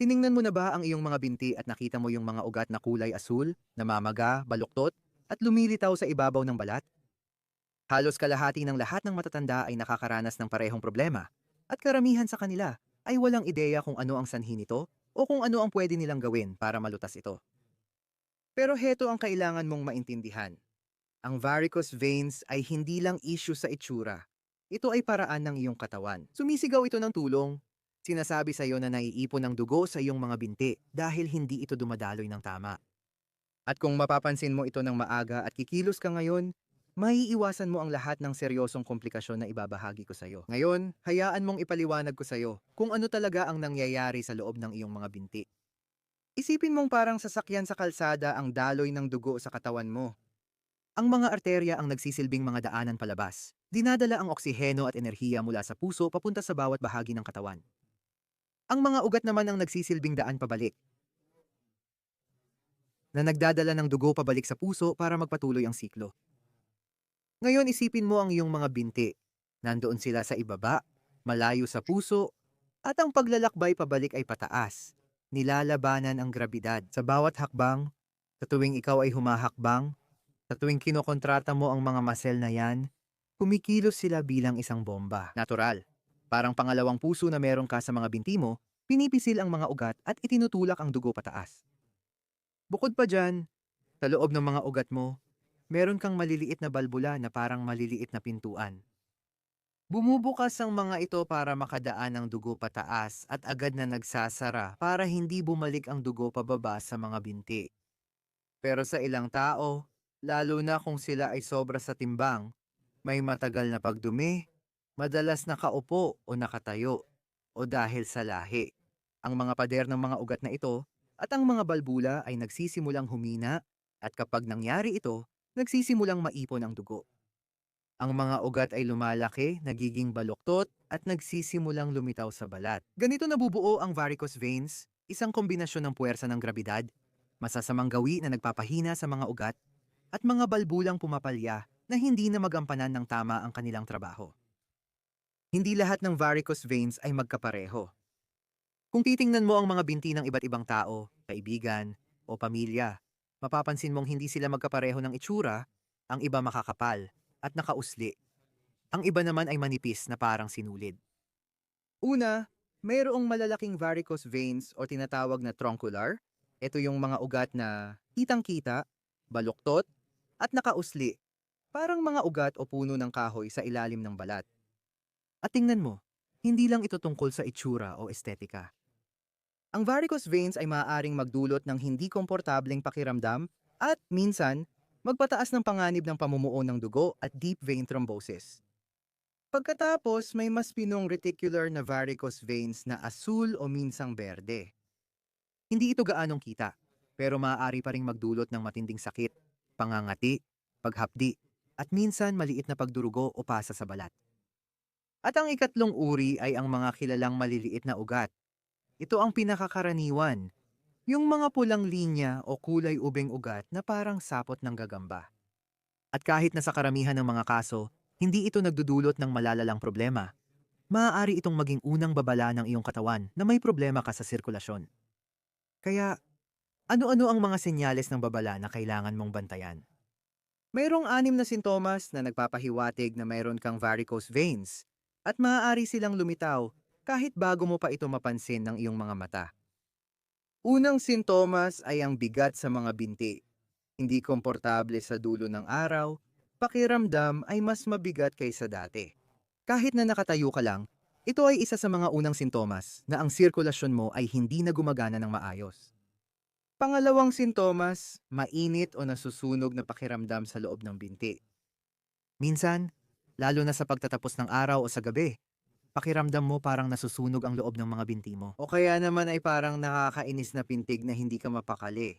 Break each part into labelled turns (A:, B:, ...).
A: Tiningnan mo na ba ang iyong mga binti at nakita mo yung mga ugat na kulay asul, namamaga, baluktot, at lumilitaw sa ibabaw ng balat? Halos kalahati ng lahat ng matatanda ay nakakaranas ng parehong problema, at karamihan sa kanila ay walang ideya kung ano ang sanhi nito o kung ano ang pwede nilang gawin para malutas ito. Pero heto ang kailangan mong maintindihan. Ang varicose veins ay hindi lang issue sa itsura. Ito ay paraan ng iyong katawan. Sumisigaw ito ng tulong. Sinasabi sa iyo na naiipon ng dugo sa iyong mga binti dahil hindi ito dumadaloy ng tama. At kung mapapansin mo ito ng maaga at kikilos ka ngayon, maiiwasan mo ang lahat ng seryosong komplikasyon na ibabahagi ko sa iyo. Ngayon, hayaan mong ipaliwanag ko sa iyo kung ano talaga ang nangyayari sa loob ng iyong mga binti. Isipin mong parang sasakyan sa kalsada ang daloy ng dugo sa katawan mo. Ang mga arterya ang nagsisilbing mga daanan palabas. Dinadala ang oksiheno at enerhiya mula sa puso papunta sa bawat bahagi ng katawan. Ang mga ugat naman ang nagsisilbing daan pabalik, na nagdadala ng dugo pabalik sa puso para magpatuloy ang siklo. Ngayon isipin mo ang iyong mga binti. Nandoon sila sa ibaba, malayo sa puso, at ang paglalakbay pabalik ay pataas. Nilalabanan ang grabidad. Sa bawat hakbang, sa tuwing ikaw ay humahakbang, sa tuwing kinokontrata mo ang mga masel na yan, kumikilos sila bilang isang bomba. Natural. Parang pangalawang puso na meron ka sa mga binti mo, pinipisil ang mga ugat at itinutulak ang dugo pataas. Bukod pa dyan, sa loob ng mga ugat mo, meron kang maliliit na balbula na parang maliliit na pintuan. Bumubukas ang mga ito para makadaan ang dugo pataas at agad na nagsasara para hindi bumalik ang dugo pababa sa mga binti. Pero sa ilang tao, lalo na kung sila ay sobra sa timbang, may matagal na pagdumi, madalas nakaupo o nakatayo, o dahil sa lahi. Ang mga pader ng mga ugat na ito at ang mga balbula ay nagsisimulang humina at kapag nangyari ito, nagsisimulang maipon ang dugo. Ang mga ugat ay lumalaki, nagiging baluktot at nagsisimulang lumitaw sa balat. Ganito nabubuo ang varicose veins, isang kombinasyon ng puwersa ng grabidad, masasamang gawi na nagpapahina sa mga ugat, at mga balbulang pumapalya na hindi na magampanan ng tama ang kanilang trabaho. Hindi lahat ng varicose veins ay magkapareho. Kung titingnan mo ang mga binti ng iba't ibang tao, kaibigan, o pamilya, mapapansin mong hindi sila magkapareho ng itsura, ang iba makakapal at nakausli. Ang iba naman ay manipis na parang sinulid. Una, mayroong malalaking varicose veins o tinatawag na truncular. Ito yung mga ugat na kitang-kita, baluktot, at nakausli. Parang mga ugat o puno ng kahoy sa ilalim ng balat. At tingnan mo, hindi lang ito tungkol sa itsura o estetika. Ang varicose veins ay maaaring magdulot ng hindi komportableng pakiramdam at minsan, magpataas ng panganib ng pamumuo ng dugo at deep vein thrombosis. Pagkatapos, may mas pinong reticular na varicose veins na asul o minsang berde. Hindi ito gaanong kita, pero maaari pa ring magdulot ng matinding sakit, pangangati, paghapdi, at minsan maliit na pagdurugo o pasa sa balat. At ang ikatlong uri ay ang mga kilalang maliliit na ugat. Ito ang pinakakaraniwan, yung mga pulang linya o kulay ubing ugat na parang sapot ng gagamba. At kahit na sa karamihan ng mga kaso, hindi ito nagdudulot ng malalalang problema. Maaari itong maging unang babala ng iyong katawan na may problema ka sa sirkulasyon. Kaya, ano-ano ang mga senyales ng babala na kailangan mong bantayan? Mayroong 6 na sintomas na nagpapahiwatig na mayroon kang varicose veins at maaari silang lumitaw kahit bago mo pa ito mapansin ng iyong mga mata. Unang sintomas ay ang bigat sa mga binti. Hindi komportable sa dulo ng araw, pakiramdam ay mas mabigat kaysa dati. Kahit na nakatayo ka lang, ito ay isa sa mga unang sintomas na ang sirkulasyon mo ay hindi na gumagana ng maayos. Pangalawang sintomas, mainit o nasusunog na pakiramdam sa loob ng binti. Minsan, lalo na sa pagtatapos ng araw o sa gabi, pakiramdam mo parang nasusunog ang loob ng mga binti mo. O kaya naman ay parang nakakainis na pintig na hindi ka mapakali.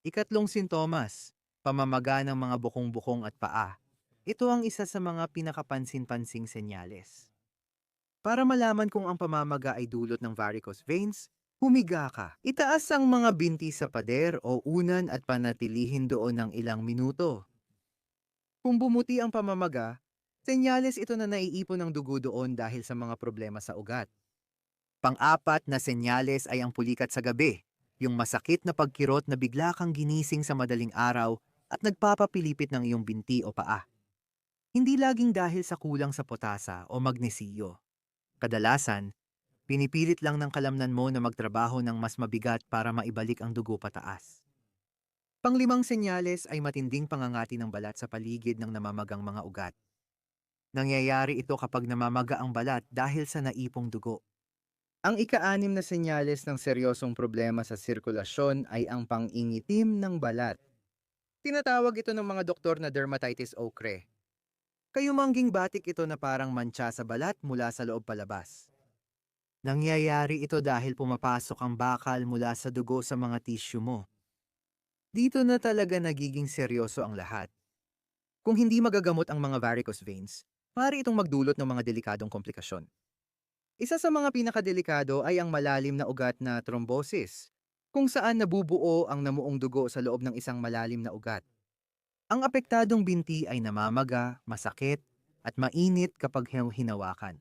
A: Ikatlong sintomas, pamamaga ng mga bukong-bukong at paa. Ito ang isa sa mga pinakapansin-pansing senyales. Para malaman kung ang pamamaga ay dulot ng varicose veins, humiga ka. Itaas ang mga binti sa pader o unan at panatilihin doon ng ilang minuto. Kung bumuti ang pamamaga, senyales ito na naiipon ng dugo doon dahil sa mga problema sa ugat. Pang-apat na senyales ay ang pulikat sa gabi, yung masakit na pagkirot na bigla kang ginising sa madaling araw at nagpapapilipit ng iyong binti o paa. Hindi laging dahil sa kulang sa potasa o magnesiyo. Kadalasan, pinipilit lang ng kalamnan mo na magtrabaho ng mas mabigat para maibalik ang dugo pataas. Panglimang senyales ay matinding pangangati ng balat sa paligid ng namamagang mga ugat. Nangyayari ito kapag namamaga ang balat dahil sa naipong dugo.
B: Ang ika-anim na senyales ng seryosong problema sa sirkulasyon ay ang pang-ingitim ng balat. Tinatawag ito ng mga doktor na dermatitis ocre.
A: Kayumangging batik ito na parang mantsa sa balat mula sa loob palabas. Nangyayari ito dahil pumapasok ang bakal mula sa dugo sa mga tissue mo. Dito na talaga nagiging seryoso ang lahat. Kung hindi magagamot ang mga varicose veins, maaari itong magdulot ng mga delikadong komplikasyon. Isa sa mga pinakadelikado ay ang malalim na ugat na thrombosis, kung saan nabubuo ang namuong dugo sa loob ng isang malalim na ugat. Ang apektadong binti ay namamaga, masakit, at mainit kapag hinawakan.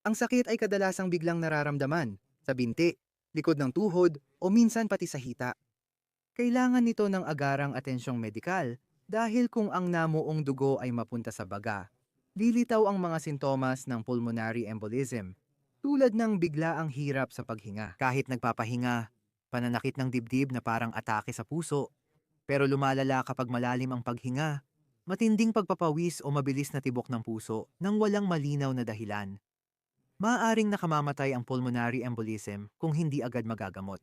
A: Ang sakit ay kadalasang biglang nararamdaman sa binti, likod ng tuhod, o minsan pati sa hita. Kailangan nito ng agarang atensyong medikal dahil kung ang namuong dugo ay mapunta sa baga, lilitaw ang mga sintomas ng pulmonary embolism, tulad ng biglaang hirap sa paghinga. Kahit nagpapahinga, pananakit ng dibdib na parang atake sa puso, pero lumalala kapag malalim ang paghinga, matinding pagpapawis o mabilis na tibok ng puso nang walang malinaw na dahilan. Maaaring nakamamatay ang pulmonary embolism kung hindi agad magagamot.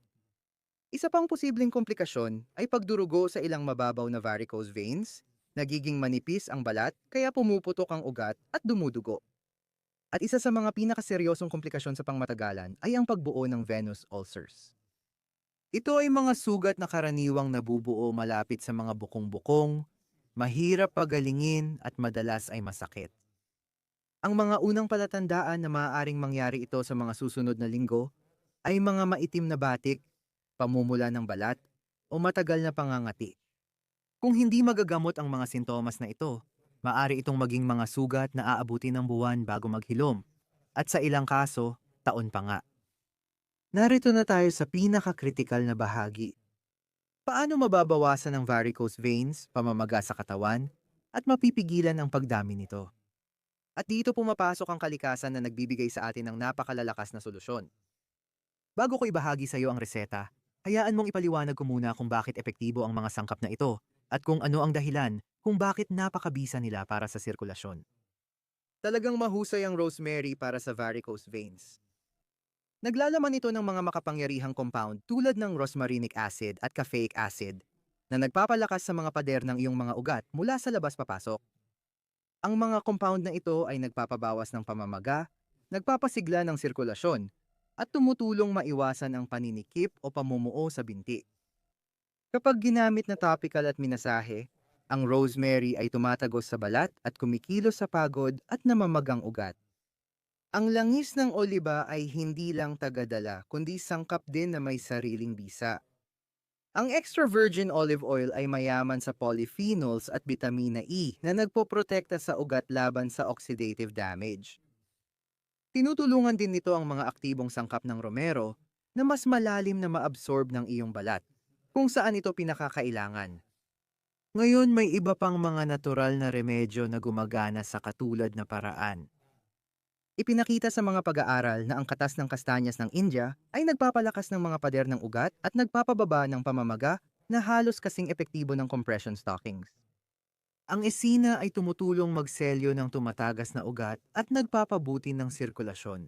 B: Isa pang posibleng komplikasyon ay pagdurugo sa ilang mababaw na varicose veins, nagiging manipis ang balat kaya pumuputok ang ugat at dumudugo. At isa sa mga pinakaseryosong komplikasyon sa pangmatagalan ay ang pagbuo ng venous ulcers.
A: Ito ay mga sugat na karaniwang nabubuo malapit sa mga bukong-bukong, mahirap pagalingin at madalas ay masakit. Ang mga unang palatandaan na maaaring mangyari ito sa mga susunod na linggo ay mga maitim na batik, pamumula ng balat, o matagal na pangangati. Kung hindi magagamot ang mga sintomas na ito, maaari itong maging mga sugat na aabuti ng buwan bago maghilom, at sa ilang kaso, taon pa nga. Narito na tayo sa pinaka-kritikal na bahagi. Paano mababawasan ang varicose veins, pamamaga sa katawan, at mapipigilan ang pagdami nito? At dito pumapasok ang kalikasan na nagbibigay sa atin ng napakalalakas na solusyon. Bago ko ibahagi sa iyo ang reseta, hayaan mong ipaliwanag ko muna kung bakit epektibo ang mga sangkap na ito at kung ano ang dahilan kung bakit napakabisa nila para sa sirkulasyon.
B: Talagang mahusay ang rosemary para sa varicose veins. Naglalaman ito ng mga makapangyarihang compound tulad ng rosmarinic acid at caffeic acid na nagpapalakas sa mga pader ng iyong mga ugat mula sa labas papasok. Ang mga compound na ito ay nagpapabawas ng pamamaga, nagpapasigla ng sirkulasyon, at tumutulong maiwasan ang paninikip o pamumuo sa binti. Kapag ginamit na topical at minasahe, ang rosemary ay tumatagos sa balat at kumikilos sa pagod at namamagang ugat. Ang langis ng oliba ay hindi lang tagadala kundi sangkap din na may sariling bisa. Ang extra virgin olive oil ay mayaman sa polyphenols at vitamina E na nagpoprotekta sa ugat laban sa oxidative damage. Tinutulungan din nito ang mga aktibong sangkap ng romero na mas malalim na maabsorb ng iyong balat, kung saan ito pinakakailangan.
A: Ngayon may iba pang mga natural na remedyo na gumagana sa katulad na paraan.
B: Ipinakita sa mga pag-aaral na ang katas ng kastanyas ng India ay nagpapalakas ng mga pader ng ugat at nagpapababa ng pamamaga na halos kasing epektibo ng compression stockings.
A: Ang esina ay tumutulong magselyo ng tumatagas na ugat at nagpapabuti ng sirkulasyon.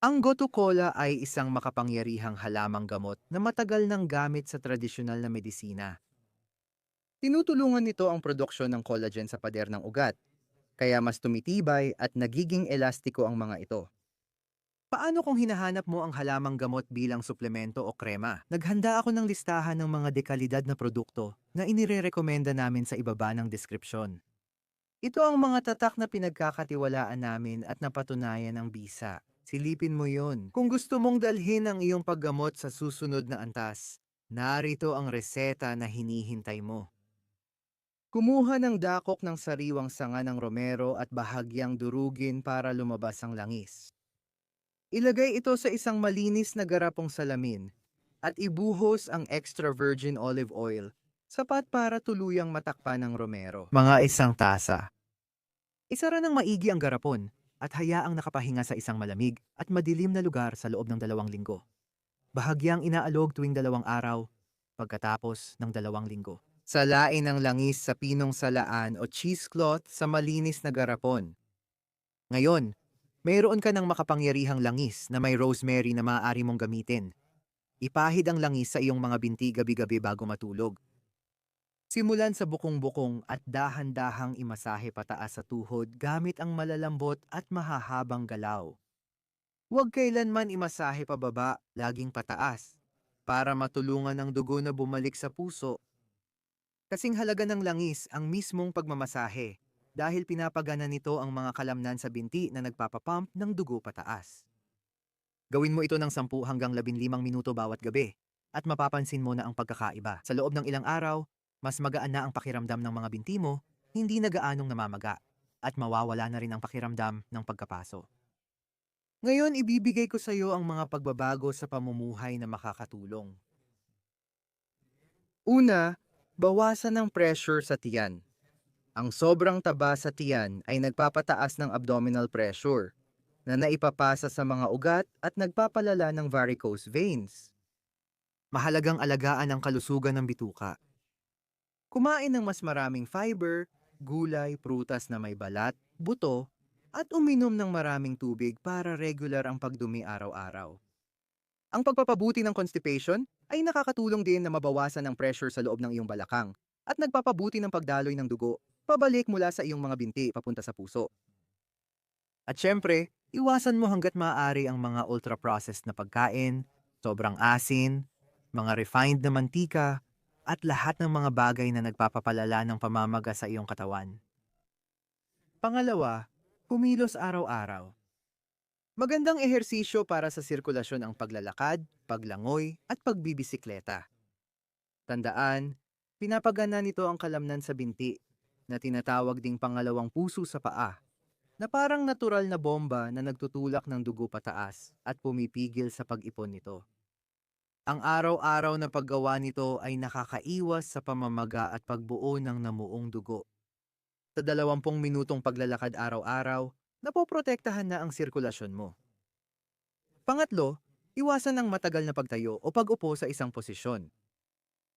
A: Ang gotu kola ay isang makapangyarihang halamang gamot na matagal nang gamit sa tradisyonal na medisina.
B: Tinutulungan nito ang produksyon ng collagen sa pader ng ugat, kaya mas tumitibay at nagiging elastiko ang mga ito.
A: Paano kung hinahanap mo ang halamang gamot bilang suplemento o krema? Naghanda ako ng listahan ng mga dekalidad na produkto na inirerekomenda namin sa ibaba ng deskripsyon. Ito ang mga tatak na pinagkakatiwalaan namin at napatunayan ng bisa. Silipin mo yon. Kung gusto mong dalhin ang iyong paggamot sa susunod na antas, narito ang reseta na hinihintay mo.
B: Kumuha ng dakok ng sariwang sanga ng romero at bahagyang durugin para lumabas ang langis. Ilagay ito sa isang malinis na garapong salamin at ibuhos ang extra virgin olive oil, sapat para tuluyang matakpan ng romero.
A: Mga isang tasa. Isara ng maigi ang garapon at hayaang nakapahinga sa isang malamig at madilim na lugar sa loob ng 2 linggo. Bahagyang inaalog tuwing 2 araw pagkatapos ng 2 linggo.
B: Salain ng langis sa pinong salaan o cheesecloth sa malinis na garapon.
A: Ngayon, mayroon ka ng makapangyarihang langis na may rosemary na maaari mong gamitin. Ipahid ang langis sa iyong mga binti gabi-gabi bago matulog. Simulan sa bukong-bukong at dahan-dahang imasahe pataas sa tuhod gamit ang malalambot at mahahabang galaw. Huwag kailanman imasahe pababa, laging pataas, para matulungan ang dugo na bumalik sa puso. Kasing halaga ng langis ang mismong pagmamasahe dahil pinapagana nito ang mga kalamnan sa binti na nagpapapump ng dugo pataas. Gawin mo ito ng 10 hanggang 15 minuto bawat gabi at mapapansin mo na ang pagkakaiba. Sa loob ng ilang araw, mas magaan na ang pakiramdam ng mga binti mo, hindi na gaanong namamaga, at mawawala na rin ang pakiramdam ng pagkapaso. Ngayon, ibibigay ko sa iyo ang mga pagbabago sa pamumuhay na makakatulong.
B: Una, bawasan ng pressure sa tiyan. Ang sobrang taba sa tiyan ay nagpapataas ng abdominal pressure na naipapasa sa mga ugat at nagpapalala ng varicose veins.
A: Mahalagang alagaan ang kalusugan ng bituka.
B: Kumain ng mas maraming fiber, gulay, prutas na may balat, buto, at uminom ng maraming tubig para regular ang pagdumi araw-araw. Ang pagpapabuti ng constipation ay nakakatulong din na mabawasan ang pressure sa loob ng iyong balakang at nagpapabuti ng pagdaloy ng dugo pabalik mula sa iyong mga binti papunta sa puso.
A: At syempre, iwasan mo hanggat maaari ang mga ultra-processed na pagkain, sobrang asin, mga refined na mantika, at lahat ng mga bagay na nagpapapalala ng pamamaga sa iyong katawan. Pangalawa, kumilos araw-araw.
B: Magandang ehersisyo para sa sirkulasyon ang paglalakad, paglangoy, at pagbibisikleta. Tandaan, pinapagana nito ang kalamnan sa binti na tinatawag ding pangalawang puso sa paa, na parang natural na bomba na nagtutulak ng dugo pataas at pumipigil sa pag-ipon nito. Ang araw-araw na paggawa nito ay nakakaiwas sa pamamaga at pagbuo ng namuong dugo. Sa 20 minutong paglalakad araw-araw, napoprotektahan na ang sirkulasyon mo. Pangatlo, iwasan ang matagal na pagtayo o pag-upo sa isang posisyon.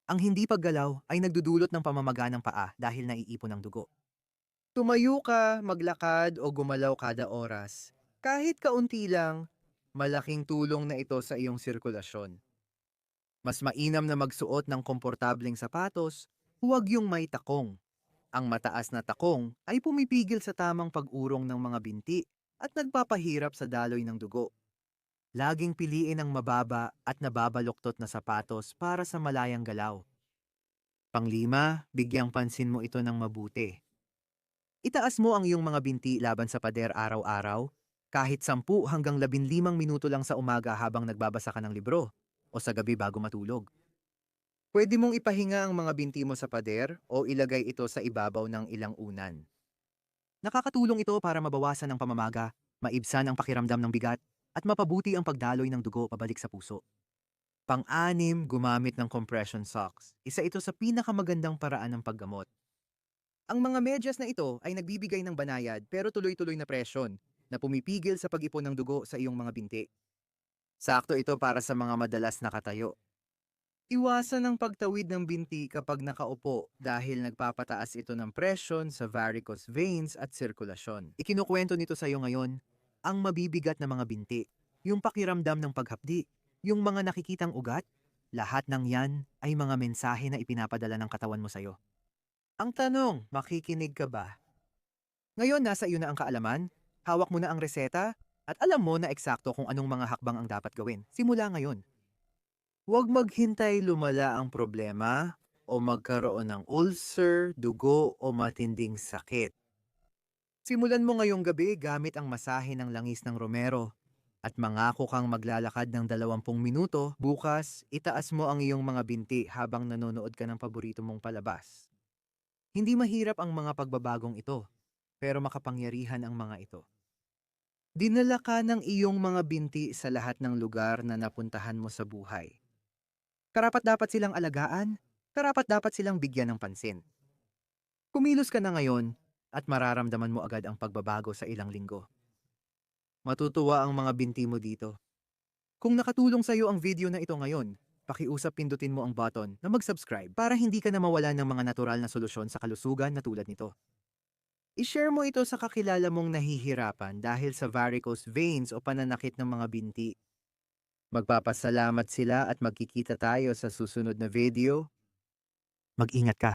A: Ang hindi paggalaw ay nagdudulot ng pamamaga ng paa dahil naiipon ang dugo.
B: Tumayo ka, maglakad o gumalaw kada oras. Kahit kaunti lang, malaking tulong na ito sa iyong sirkulasyon. Mas mainam na magsuot ng komportableng sapatos, huwag yung may takong. Ang mataas na takong ay pumipigil sa tamang pag-urong ng mga binti at nagpapahirap sa daloy ng dugo.
A: Laging piliin ang mababa at nababaluktot na sapatos para sa malayang galaw. Panglima, bigyang pansin mo ito ng mabuti. Itaas mo ang iyong mga binti laban sa pader araw-araw, kahit 10 hanggang 15 minuto lang sa umaga habang nagbabasa ka ng libro o sa gabi bago matulog.
B: Pwede mong ipahinga ang mga binti mo sa pader o ilagay ito sa ibabaw ng ilang unan.
A: Nakakatulong ito para mabawasan ang pamamaga, maibsan ang pakiramdam ng bigat, at mapabuti ang pagdaloy ng dugo pabalik sa puso. Pang-anim, gumamit ng compression socks. Isa ito sa pinakamagandang paraan ng paggamot.
B: Ang mga medyas na ito ay nagbibigay ng banayad pero tuloy-tuloy na presyon na pumipigil sa pag-ipon ng dugo sa iyong mga binti.
A: Sakto ito para sa mga madalas nakatayo.
B: Iwasan ang pagtawid ng binti kapag nakaupo dahil nagpapataas ito ng presyon sa varicose veins at sirkulasyon.
A: Ikinukwento nito sa iyo ngayon, ang mabibigat na mga binti, yung pakiramdam ng paghapdi, yung mga nakikitang ugat, lahat ng yan ay mga mensahe na ipinapadala ng katawan mo sa iyo. Ang tanong, makikinig ka ba? Ngayon nasa iyo na ang kaalaman, hawak mo na ang reseta, at alam mo na eksakto kung anong mga hakbang ang dapat gawin. Simula ngayon. Huwag maghintay lumala ang problema o magkaroon ng ulcer, dugo o matinding sakit. Simulan mo ngayong gabi gamit ang masahe ng langis ng romero at mangako kang maglalakad ng 20 minuto. Bukas, itaas mo ang iyong mga binti habang nanonood ka ng paborito mong palabas. Hindi mahirap ang mga pagbabagong ito, pero makapangyarihan ang mga ito.
B: Dinala ka ng iyong mga binti sa lahat ng lugar na napuntahan mo sa buhay. Karapat-dapat silang alagaan, karapat-dapat silang bigyan ng pansin. Kumilos ka na ngayon at mararamdaman mo agad ang pagbabago sa ilang linggo. Matutuwa ang mga binti mo dito. Kung nakatulong sa iyo ang video na ito ngayon, pakiusap pindutin mo ang button na mag-subscribe para hindi ka na mawala ng mga natural na solusyon sa kalusugan na tulad nito. I-share mo ito sa kakilala mong nahihirapan dahil sa varicose veins o pananakit ng mga binti. Magpapasalamat sila at magkikita tayo sa susunod na video. Mag-ingat ka.